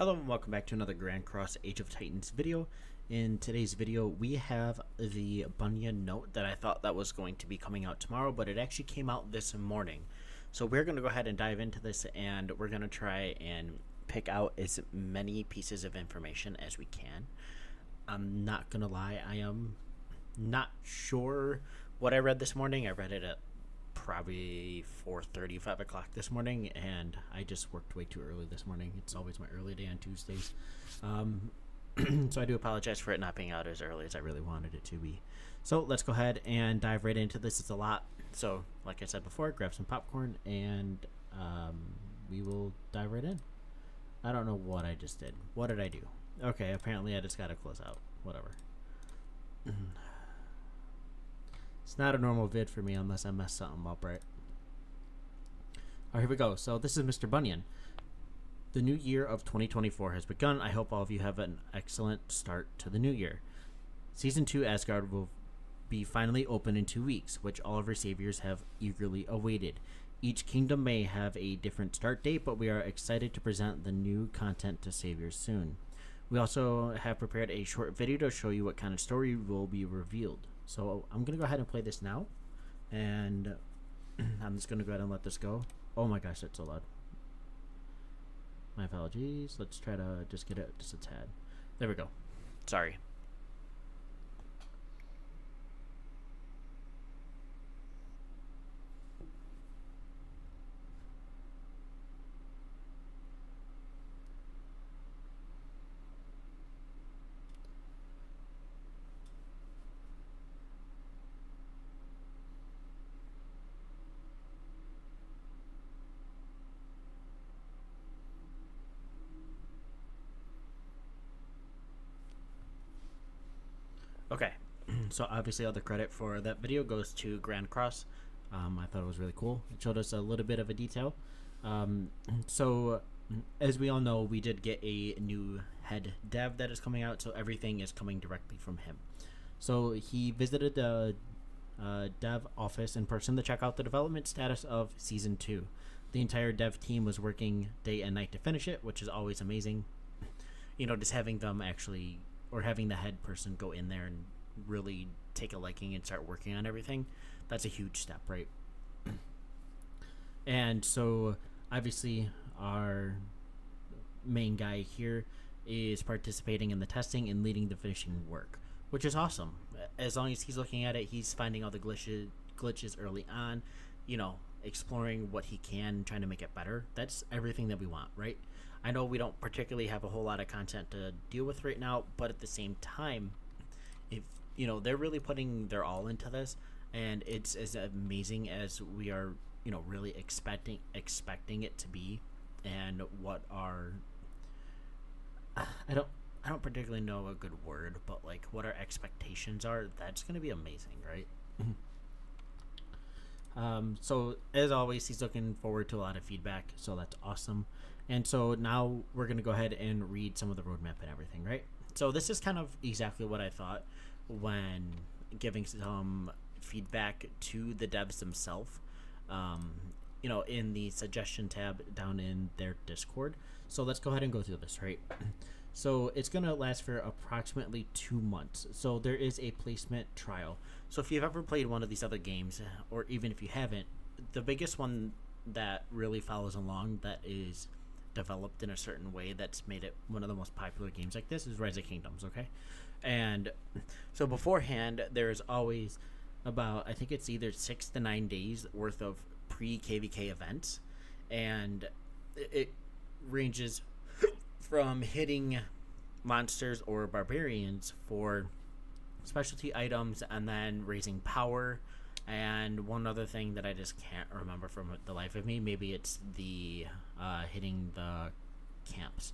Hello and welcome back to another Grand Cross Age of Titans video. In today's video we have the Bunyan note that I thought that was going to be coming out tomorrow, but it actually came out this morning. So we're going to go ahead and dive into this, and we're going to try and pick out as many pieces of information as we can. I'm not going to lie, I am not sure what I read this morning. I read it at probably 4:30, 5 o'clock this morning, and I just worked way too early this morning. It's always my early day on Tuesdays. So I do apologize for it not being out as early as I really wanted it to be. So let's go ahead and dive right into this. It's a lot. So like I said before, grab some popcorn and we will dive right in. I don't know what I just did. What did I do? Okay, apparently I just gotta close out. Whatever. It's not a normal vid for me unless I mess something up, right? Alright, here we go. So this is Mr. Bunyan. The new year of 2024 has begun. I hope all of you have an excellent start to the new year. Season 2 Asgard will be finally open in 2 weeks, which all of our saviors have eagerly awaited. Each kingdom may have a different start date, but we are excited to present the new content to saviors soon. We also have prepared a short video to show you what kind of story will be revealed. So I'm going to go ahead and play this now, and I'm just going to go ahead and let this go. Oh my gosh, that's so loud. My apologies. Let's try to just get it just a tad. There we go. Sorry. Okay, so obviously all the credit for that video goes to Grand Cross. I thought it was really cool. It showed us a little bit of a detail. So as we all know, we did get a new head dev that is coming out, so everything is coming directly from him. So he visited the dev office in person to check out the development status of Season 2. The entire dev team was working day and night to finish it, which is always amazing. You know, just having them actually, or having the head person go in there and really take a liking and start working on everything, that's a huge step, right? And so obviously our main guy here is participating in the testing and leading the finishing work, which is awesome. As long as he's looking at it, he's finding all the glitches early on, you know, exploring what he can, trying to make it better. That's everything that we want, right? I know we don't particularly have a whole lot of content to deal with right now, but at the same time, if you know, they're really putting their all into this, and it's as amazing as we are, you know, really expecting it to be, and what our I don't particularly know a good word, but like what our expectations are, that's going to be amazing, right? So as always, he's looking forward to a lot of feedback, so that's awesome. And so now we're going to go ahead and read some of the roadmap and everything, right? So this is kind of exactly what I thought when giving some feedback to the devs themselves, you know, in the suggestion tab down in their Discord. So let's go ahead and go through this, right? So it's going to last for approximately 2 months. So there is a placement trial. So if you've ever played one of these other games, or even if you haven't, the biggest one that really follows along that is developed in a certain way that's made it one of the most popular games like this is Rise of Kingdoms, okay? And so beforehand, there's always about, I think it's either 6 to 9 days worth of pre-KvK events, and it ranges from hitting monsters or barbarians for specialty items, and then raising power, and one other thing that I just can't remember from the life of me. Maybe it's the hitting the camps.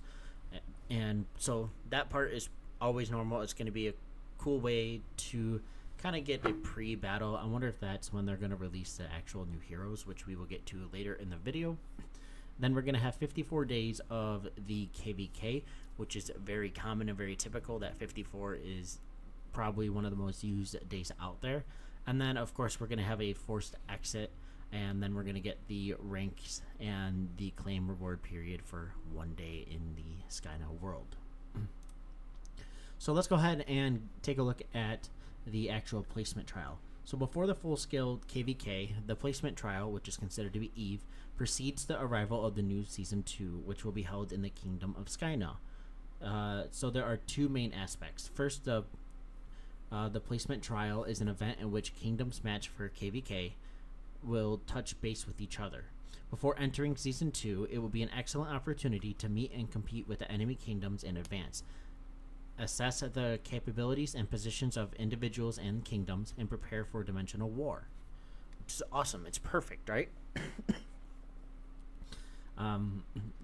And so that part is always normal. It's going to be a cool way to kind of get a pre-battle. I wonder if that's when they're going to release the actual new heroes, which we will get to later in the video. Then we're going to have 54 days of the KvK, which is very common and very typical. That 54 is probably one of the most used days out there. And then, of course, we're going to have a forced exit and then we're going to get the ranks and the claim reward period for 1 day in the Skyna world. So let's go ahead and take a look at the actual placement trial. So before the full-scale KvK, the placement trial, which is considered to be Eve, precedes the arrival of the new Season 2, which will be held in the Kingdom of Skyna. So there are two main aspects. First, the placement trial is an event in which kingdoms match for KvK will touch base with each other. Before entering Season 2, it will be an excellent opportunity to meet and compete with the enemy kingdoms in advance. Assess the capabilities and positions of individuals and kingdoms, and prepare for dimensional war. Which is awesome. It's perfect, right?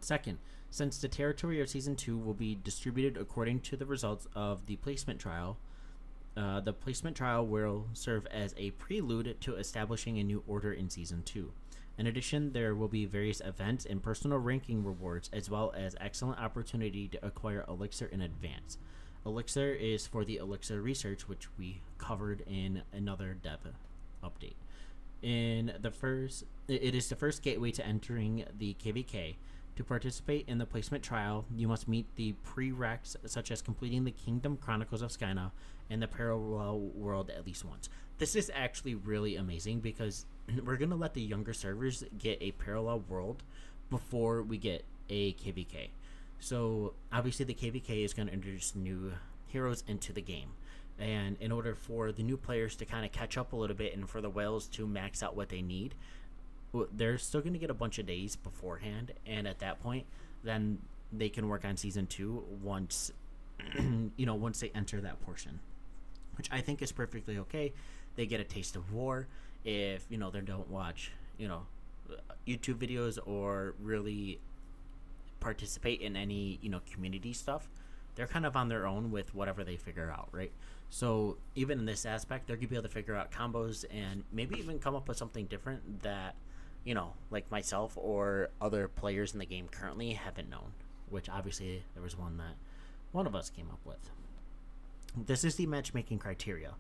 Second, since the territory of Season 2 will be distributed according to the results of the placement trial will serve as a prelude to establishing a new order in Season 2. In addition, there will be various events and personal ranking rewards, as well as excellent opportunity to acquire Elixir in advance. Elixir is for the Elixir Research, which we covered in another dev update. It is the first gateway to entering the KvK. To participate in the placement trial, you must meet the prereqs such as completing the Kingdom Chronicles of Skyna and the parallel world at least once. This is actually really amazing because we're going to let the younger servers get a parallel world before we get a KvK. So obviously the KvK is going to introduce new heroes into the game. And in order for the new players to kind of catch up a little bit and for the whales to max out what they need, they're still going to get a bunch of days beforehand. And at that point, then they can work on Season 2 once, once they enter that portion, which I think is perfectly okay. They get a taste of war. If, they don't watch, YouTube videos or really participate in any, community stuff, they're kind of on their own with whatever they figure out, right? So even in this aspect, they're going to be able to figure out combos and maybe even come up with something different that, like myself or other players in the game currently haven't known, which obviously there was one that one of us came up with. This is the matchmaking criteria.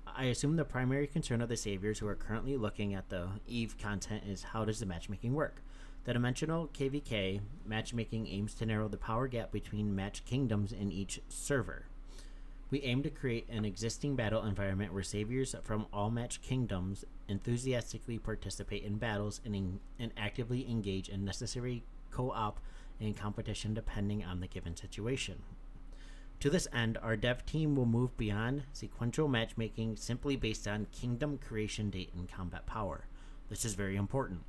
I assume the primary concern of the saviors who are currently looking at the Eve content is how does the matchmaking work? The dimensional KvK matchmaking aims to narrow the power gap between match kingdoms in each server. We aim to create an existing battle environment where saviors from all match kingdoms enthusiastically participate in battles and actively engage in necessary co-op and competition depending on the given situation. To this end, our dev team will move beyond sequential matchmaking simply based on kingdom creation date and combat power. This is very important.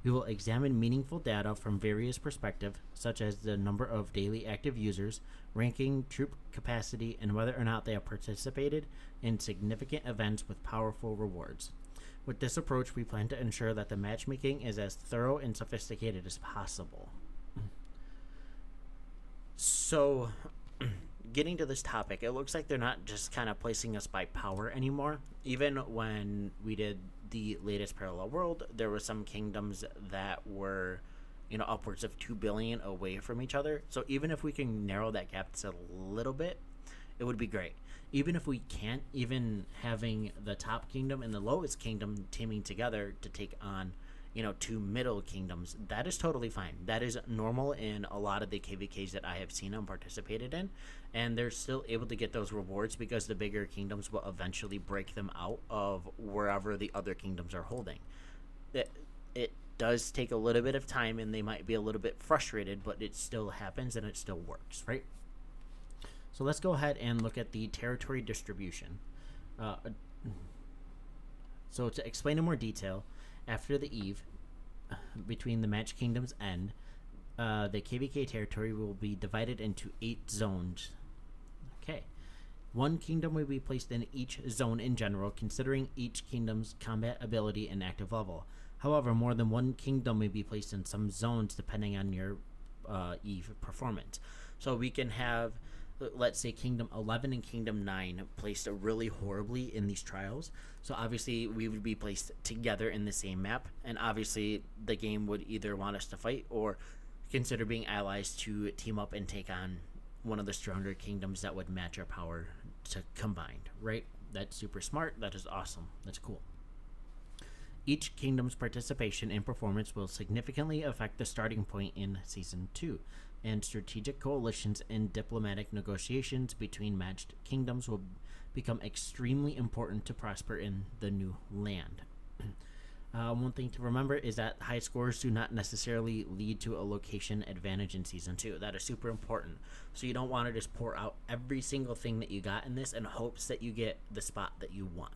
We will examine meaningful data from various perspectives, such as the number of daily active users, ranking, troop capacity, and whether or not they have participated in significant events with powerful rewards. With this approach, we plan to ensure that the matchmaking is as thorough and sophisticated as possible. So, getting to this topic, it looks like they're not just kind of placing us by power anymore. Even when we did the latest parallel world, there were some kingdoms that were, upwards of 2 billion away from each other. So even if we can narrow that gap just a little bit, it would be great. Even if we can't, even having the top kingdom and the lowest kingdom teaming together to take on, two middle kingdoms, that is totally fine. That is normal in a lot of the KvKs that I have seen and participated in, and they're still able to get those rewards because the bigger kingdoms will eventually break them out of wherever the other kingdoms are holding. It does take a little bit of time, and they might be a little bit frustrated, but it still happens and it still works, right? So let's go ahead and look at the territory distribution. So to explain in more detail, after the Eve, between the match kingdoms end, the KvK territory will be divided into 8 zones. Okay. 1 kingdom will be placed in each zone in general, considering each kingdom's combat ability and active level. However, more than 1 kingdom may be placed in some zones depending on your Eve performance. So we can have, let's say, Kingdom 11 and Kingdom 9 placed really horribly in these trials. So obviously we would be placed together in the same map, and obviously the game would either want us to fight or consider being allies to team up and take on one of the stronger kingdoms that would match our power to combined, right? That's super smart. That is awesome. That's cool. Each kingdom's participation and performance will significantly affect the starting point in Season 2, and strategic coalitions and diplomatic negotiations between matched kingdoms will become extremely important to prosper in the new land. One thing to remember is that high scores do not necessarily lead to a location advantage in Season 2. That is super important. So you don't want to just pour out every single thing that you got in this in hopes that you get the spot that you want.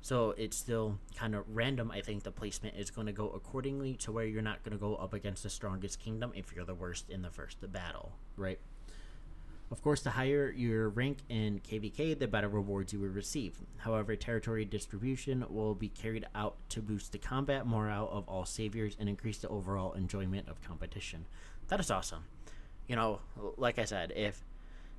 So it's still kind of random. I think the placement is going to go accordingly to where you're not going to go up against the strongest kingdom if you're the worst in the first battle, right? Of course, the higher your rank in KvK, the better rewards you will receive. However, territory distribution will be carried out to boost the combat morale of all saviors and increase the overall enjoyment of competition. That is awesome. You know, like I said, if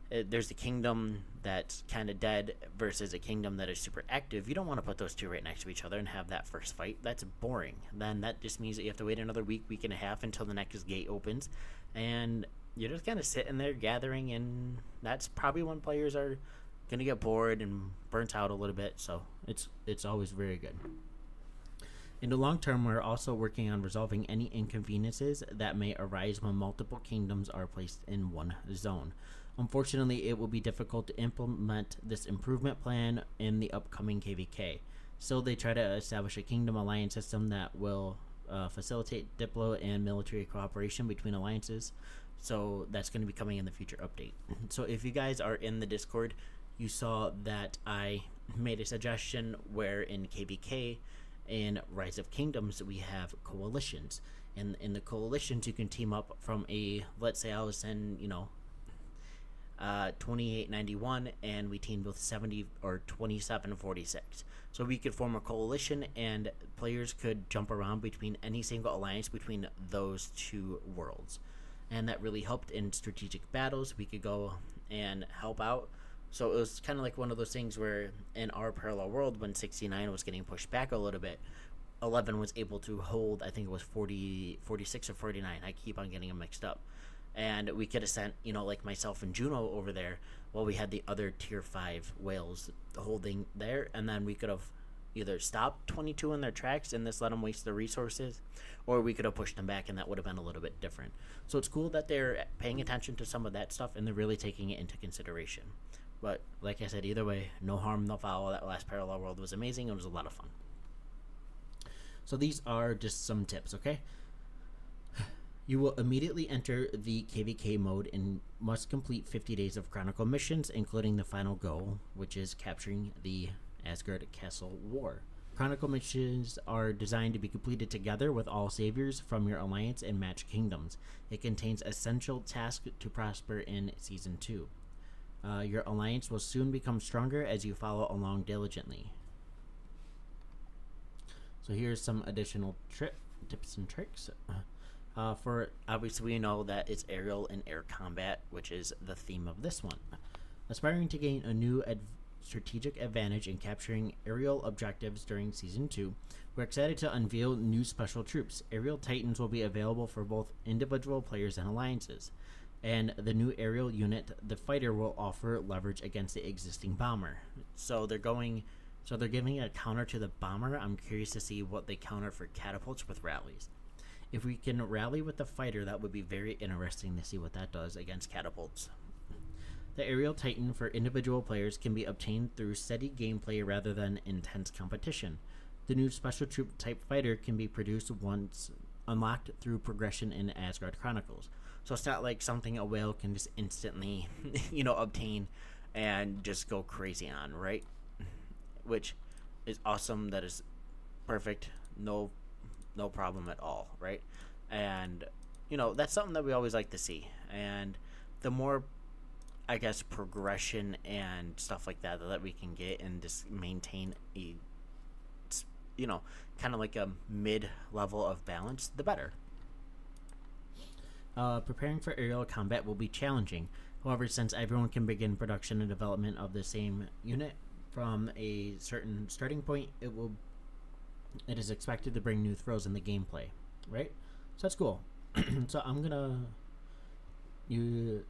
there's a kingdom that's kind of dead versus a kingdom that is super active, you don't want to put those two right next to each other and have that first fight. That's boring. Then that just means that you have to wait another week and a half until the next gate opens, and you're just kind of sitting there gathering, and that's probably when players are going to get bored and burnt out a little bit, so it's always very good. In the long term, we're also working on resolving any inconveniences that may arise when multiple kingdoms are placed in one zone. Unfortunately, it will be difficult to implement this improvement plan in the upcoming KvK. Still, they try to establish a kingdom alliance system that will facilitate diplo and military cooperation between alliances. So that's going to be coming in the future update. So if you guys are in the Discord, you saw that I made a suggestion where in KvK and Rise of Kingdoms we have coalitions. And in the coalitions you can team up from let's say I was in, 2891 and we teamed with 70 or 2746. So we could form a coalition and players could jump around between any single alliance between those two worlds. And that really helped in strategic battles. We could go and help out. So it was kind of like one of those things where in our parallel world, when 69 was getting pushed back a little bit, 11 was able to hold, I think it was 46 or 49. I keep on getting them mixed up. And we could have sent, like myself and Juno over there while we had the other tier 5 whales holding there. And then we could have either stopped 22 in their tracks and this let them waste their resources, or we could have pushed them back and that would have been a little bit different. So it's cool that they're paying attention to some of that stuff and they're really taking it into consideration. But like I said, either way, no harm, no foul. That last parallel world was amazing. It was a lot of fun. So these are just some tips, okay? You will immediately enter the KvK mode and must complete 50 days of Chronicle missions, including the final goal, which is capturing the Asgard Castle War. Chronicle missions are designed to be completed together with all saviors from your alliance and match kingdoms. It contains essential tasks to prosper in Season 2. Your alliance will soon become stronger as you follow along diligently. So here's some additional tips and tricks. For obviously we know that it's aerial and air combat, which is the theme of this one. Aspiring to gain a new strategic advantage in capturing aerial objectives during Season 2, we're excited to unveil new special troops. Aerial Titans will be available for both individual players and alliances. And the new aerial unit, the fighter, will offer leverage against the existing bomber. So they're giving a counter to the bomber. I'm curious to see what they counter for catapults with rallies. If we can rally with the fighter, that would be very interesting to see what that does against catapults. The Aerial Titan for individual players can be obtained through steady gameplay rather than intense competition. The new special troop type fighter can be produced once unlocked through progression in Asgard Chronicles. So it's not like something a whale can just instantly, obtain and just go crazy on, right? Which is awesome. That is perfect. No problem at all, right? And that's something that we always like to see. And the more, I guess, progression and stuff like that we can get and just maintain a kind of like a mid level of balance, the better. Preparing for aerial combat will be challenging. However, since everyone can begin production and development of the same unit from a certain starting point, it is expected to bring new thrills in the gameplay, right? So that's cool. So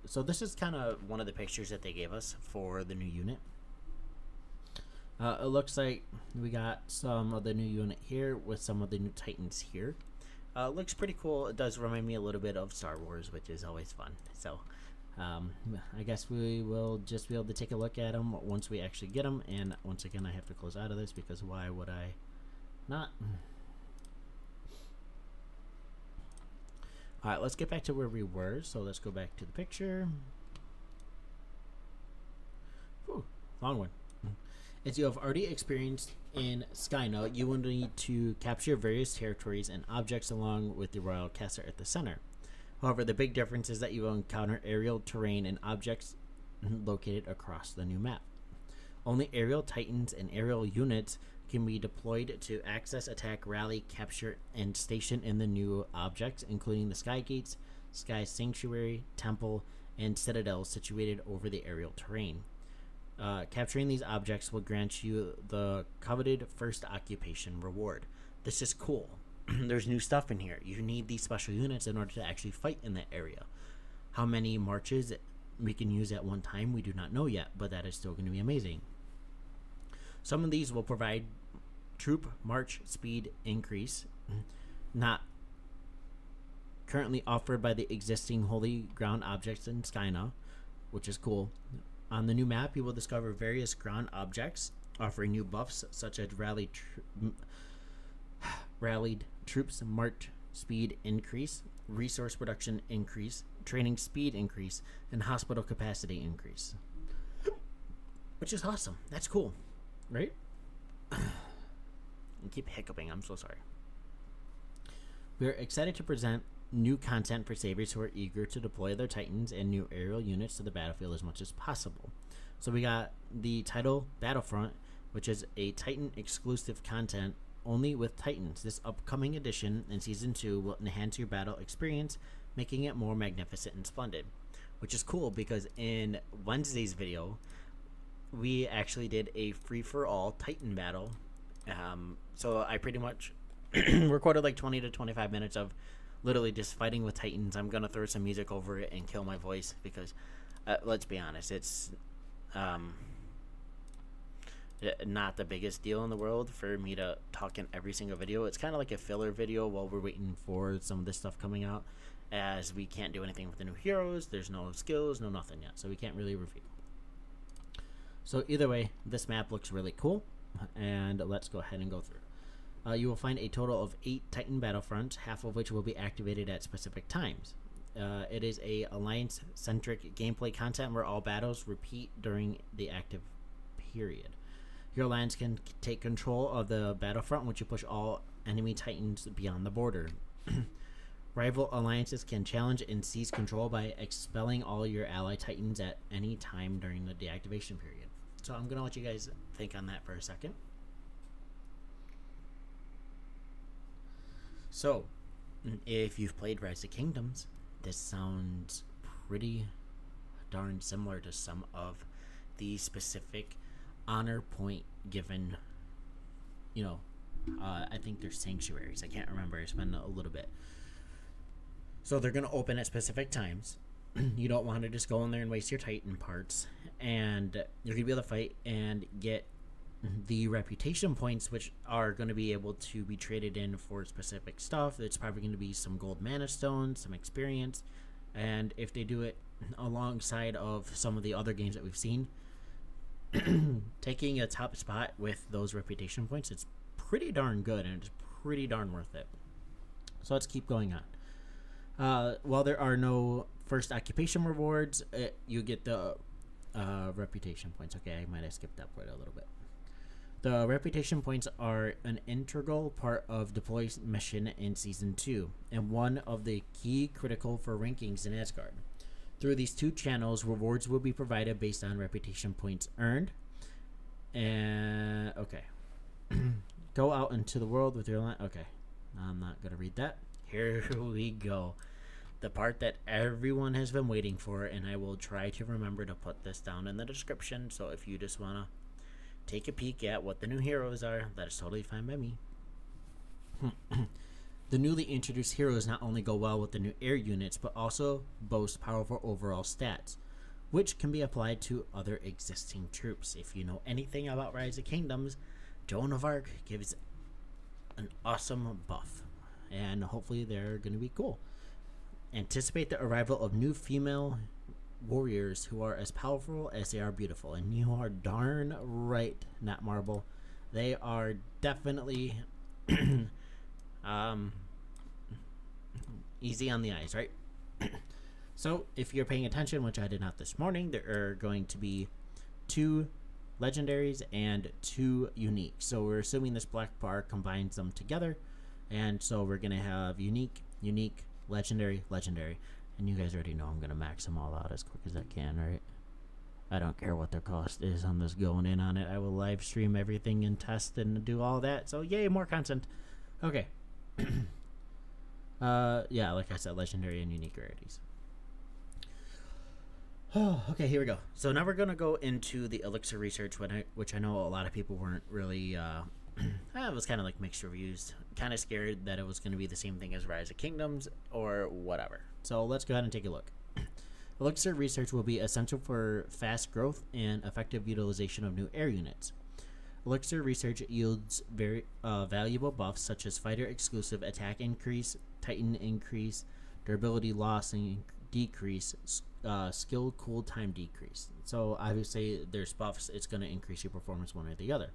so this is kind of one of the pictures that they gave us for the new unit. It looks like we got some of the new unit here with some of the new Titans here. Looks pretty cool. It does remind me a little bit of Star Wars, which is always fun. So I guess we will just be able to take a look at them once we actually get them. And once again, I have to close out of this because why would I not? Alright, let's get back to where we were. So let's go back to the picture. Whew, long one. As you have already experienced in Skyna, you will need to capture various territories and objects along with the royal castle at the center. However, the big difference is that you will encounter aerial terrain and objects located across the new map. Only aerial titans and aerial units can be deployed to access, attack, rally, capture, and station in the new objects, including the Sky Gates, Sky Sanctuary, Temple, and Citadel situated over the aerial terrain. Capturing these objects will grant you the coveted first occupation reward. This is cool. There's new stuff in here. You need these special units in order to actually fight in that area. How many marches we can use at one time, we do not know yet, but that is still going to be amazing. Some of these will provide troop march speed increase, not currently offered by the existing holy ground objects in Skyna, which is cool. On the new map, you will discover various ground objects offering new buffs such as rallied troops march speed increase, resource production increase, training speed increase, and hospital capacity increase. Which is awesome. That's cool, right? I keep hiccuping. I'm so sorry. We are excited to present new content for Saviors who are eager to deploy their Titans and new aerial units to the battlefield as much as possible. So we got the title Battlefront, which is a Titan exclusive content only with Titans. This upcoming edition in Season 2 will enhance your battle experience, making it more magnificent and splendid. Which is cool because in Wednesday's video, we actually did a free-for-all Titan battle. So I pretty much recorded like 20 to 25 minutes of literally just fighting with Titans. I'm gonna throw some music over it and kill my voice because let's be honest, it's not the biggest deal in the world for me to talk in every single video. It's kind of like a filler video while we're waiting for some of this stuff coming out, as we can't do anything with the new heroes. There's no skills, no nothing yet, so we can't really review. So either way, this map looks really cool, and let's go ahead and go through. You will find a total of 8 Titan Battlefronts, half of which will be activated at specific times. It is a alliance-centric gameplay content where all battles repeat during the active period. Your alliance can take control of the battlefront once you push all enemy Titans beyond the border. Rival alliances can challenge and seize control by expelling all your ally Titans at any time during the deactivation period. So I'm going to let you guys think on that for a second. So, if you've played Rise of Kingdoms, this sounds pretty darn similar to some of the specific honor point given, you know, I think they're sanctuaries. I can't remember. It's been a little bit. So they're going to open at specific times. You don't want to just go in there and waste your Titan parts. And you're going to be able to fight and get the reputation points, which are going to be able to be traded in for specific stuff. It's probably going to be some gold mana stones, some experience, and if they do it alongside of some of the other games that we've seen, taking a top spot with those reputation points, it's pretty darn good and it's pretty darn worth it. So let's keep going on. While there are no first occupation rewards, you get the reputation points. Okay, I might have skipped that part a little bit. The reputation points are an integral part of Deploy's mission in Season 2, and one of the key critical for rankings in Asgard. Through these 2 channels, rewards will be provided based on reputation points earned. And, okay. Go out into the world with your line. Okay, I'm not going to read that. Here we go. The part that everyone has been waiting for, and I will try to remember to put this down in the description, so if you just want to take a peek at what the new heroes are, that is totally fine by me. The newly introduced heroes not only go well with the new air units, but also boast powerful overall stats. which can be applied to other existing troops. If you know anything about Rise of Kingdoms, Joan of Arc gives an awesome buff, and hopefully they're going to be cool. Anticipate the arrival of new female warriors who are as powerful as they are beautiful, and you are darn right, Nat Marble. They are definitely easy on the eyes, right? So if you're paying attention, which I did not this morning, there are going to be 2 legendaries and 2 unique. So we're assuming this black bar combines them together, and so we're gonna have unique, legendary. And you guys already know I'm gonna max them all out as quick as I can, right? I don't care what the cost is. I'm just going in on it. I will live stream everything and test and do all that. So yay, more content. Okay. Yeah, like I said, legendary and unique rarities. Oh, okay, here we go. So now we're gonna go into the Elixir Research, which I know a lot of people weren't really. It was kind of like mixed reviews. Kind of scared that it was going to be the same thing as Rise of Kingdoms or whatever. So let's go ahead and take a look. Elixir Research will be essential for fast growth and effective utilization of new air units. Elixir Research yields very valuable buffs such as fighter exclusive attack increase, Titan increase, durability loss and decrease, skill cool time decrease. So obviously there's buffs. It's going to increase your performance one or the other.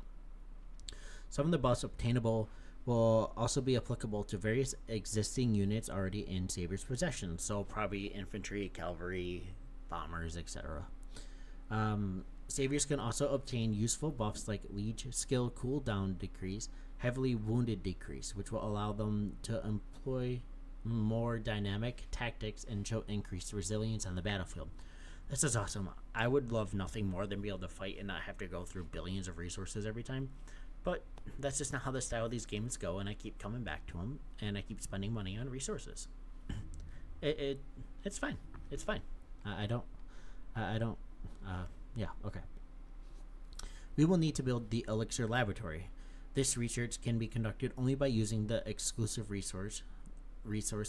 Some of the buffs obtainable will also be applicable to various existing units already in Saber's possession, so probably infantry, cavalry, bombers, etc. Saviors can also obtain useful buffs like Liege skill cooldown decrease, heavily wounded decrease, which will allow them to employ more dynamic tactics and show increased resilience on the battlefield. This is awesome. I would love nothing more than be able to fight and not have to go through billions of resources every time. But that's just not how the style of these games go, and I keep coming back to them, and I keep spending money on resources. It's fine. It's fine. Yeah, okay. We will need to build the Elixir Laboratory. This research can be conducted only by using the exclusive resource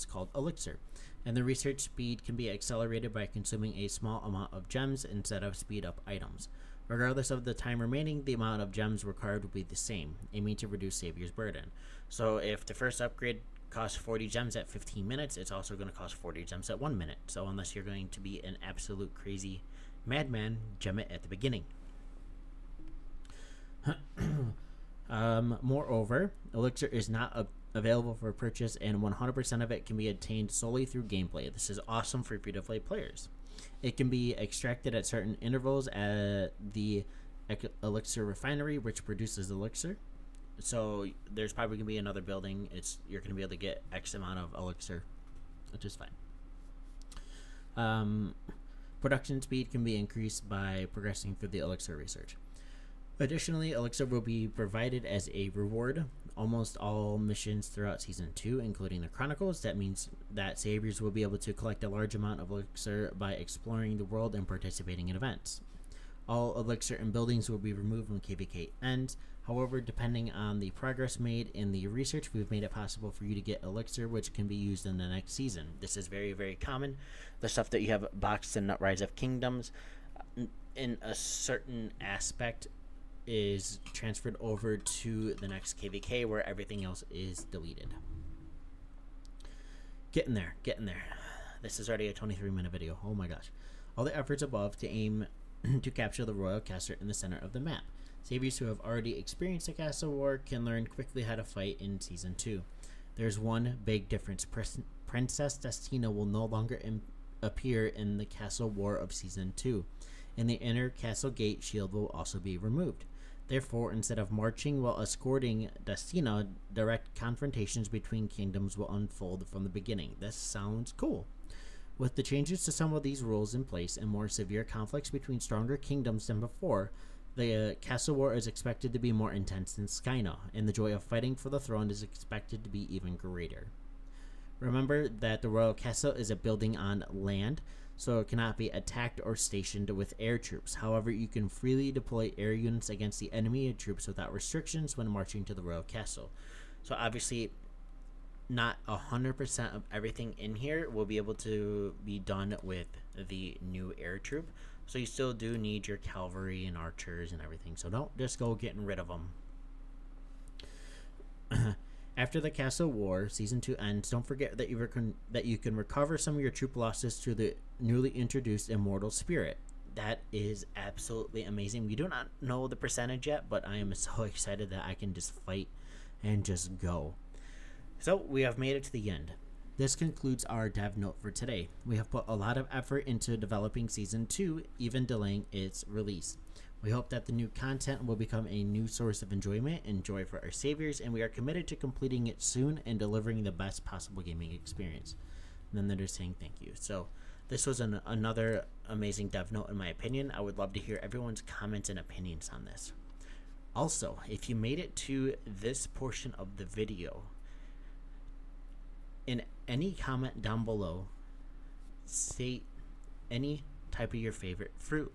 called Elixir, and the research speed can be accelerated by consuming a small amount of gems instead of speed up items. Regardless of the time remaining, the amount of gems required will be the same, aiming to reduce Savior's burden. So if the first upgrade costs 40 gems at 15 minutes, it's also going to cost 40 gems at 1 minute. So unless you're going to be an absolute crazy madman, gem it at the beginning. Moreover, Elixir is not available for purchase, and 100% of it can be obtained solely through gameplay. This is awesome for free-to-play players. It can be extracted at certain intervals at the Elixir Refinery, which produces Elixir. So there's probably going to be another building. You're going to be able to get X amount of Elixir, which is fine. Production speed can be increased by progressing through the Elixir Research. Additionally, Elixir will be provided as a reward. Almost all missions throughout Season 2, including the Chronicles. That means that Saviors will be able to collect a large amount of Elixir by exploring the world and participating in events. All Elixir and buildings will be removed when KvK ends. However, depending on the progress made in the research, we've made it possible for you to get Elixir, which can be used in the next season. This is very, very common. The stuff that you have boxed in Rise of Kingdoms, in a certain aspect, is transferred over to the next KvK, where everything else is deleted. Getting there. This is already a 23-minute video. Oh my gosh. All the efforts above to aim to capture the royal castle in the center of the map. Saviors who have already experienced a castle war can learn quickly how to fight in Season 2. There's one big difference. Princess Destina will no longer appear in the castle war of Season 2, and the inner castle gate shield will also be removed. Therefore, instead of marching while escorting Destina, direct confrontations between kingdoms will unfold from the beginning. This sounds cool. With the changes to some of these rules in place and more severe conflicts between stronger kingdoms than before, the castle war is expected to be more intense than Skyna, and the joy of fighting for the throne is expected to be even greater. Remember that the royal castle is a building on land, so it cannot be attacked or stationed with air troops. However, you can freely deploy air units against the enemy troops without restrictions when marching to the royal castle. So obviously, not 100% of everything in here will be able to be done with the new air troop. So you still do need your cavalry and archers and everything. So don't just go getting rid of them. After the Castle War, Season 2 ends, don't forget that you can recover some of your troop losses through the newly introduced Immortal Spirit. That is absolutely amazing. We do not know the percentage yet, but I am so excited that I can just fight and just go. So we have made it to the end. This concludes our dev note for today. We have put a lot of effort into developing Season 2, even delaying its release. We hope that the new content will become a new source of enjoyment and joy for our saviors, and we are committed to completing it soon and delivering the best possible gaming experience. And then they're just saying thank you. So this was another amazing dev note in my opinion. I would love to hear everyone's comments and opinions on this. Also, if you made it to this portion of the video, in any comment down below, state any type of your favorite fruit.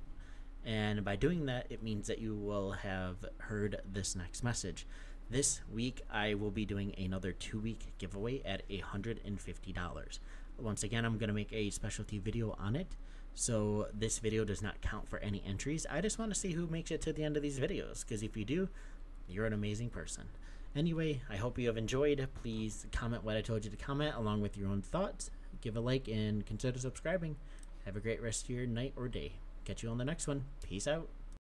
And by doing that, it means that you will have heard this next message. This week, I will be doing another 2-week giveaway at $150. Once again, I'm going to make a specialty video on it. So this video does not count for any entries. I just want to see who makes it to the end of these videos, because if you do, you're an amazing person. Anyway, I hope you have enjoyed. Please comment what I told you to comment along with your own thoughts. Give a like and consider subscribing. Have a great rest of your night or day. Catch you on the next one. Peace out.